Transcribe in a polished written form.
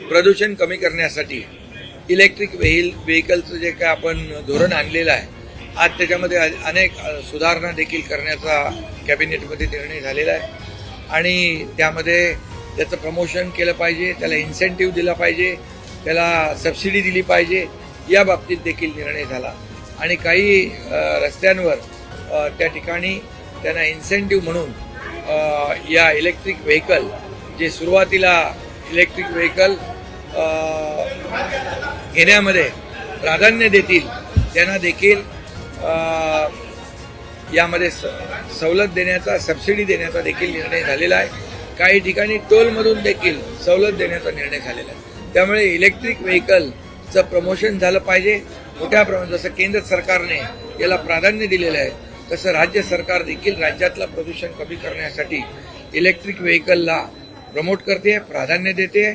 प्रदूषण कमी करण्यासाठी इलेक्ट्रिक व्हेकलचं जे काय आपण धोरण आणलेलं आहे, आज त्याच्यामध्ये अनेक सुधारणा देखील करण्याचा कॅबिनेटमध्ये निर्णय झालेला आहे आणि त्यामध्ये त्याचं प्रमोशन केलं पाहिजे, त्याला इन्सेंटिव्ह दिला पाहिजे, त्याला सबसिडी दिली पाहिजे, या बाबतीत देखील निर्णय झाला आणि काही रस्त्यांवर त्या ठिकाणी त्यांना इन्सेंटिव्ह म्हणून या इलेक्ट्रिक व्हेकल जे सुरुवातीला इलेक्ट्रिक व्हेकल घेण्यामध्ये प्राधान्य देतील त्यांना देखील यामध्ये सवलत देण्याचा, सबसिडी देण्याचा देखील निर्णय झालेला आहे. काही ठिकाणी टोलमधून देखील सवलत देण्याचा निर्णय झालेला आहे. त्यामुळे इलेक्ट्रिक व्हेकलचं प्रमोशन झालं पाहिजे मोठ्या प्रमाणात. जसं केंद्र सरकारने याला प्राधान्य दिलेलं आहे तसं राज्य सरकार देखील राज्यातलं प्रदूषण कमी करण्यासाठी इलेक्ट्रिक व्हेकलला प्रमोट करते, प्राधान्य देते.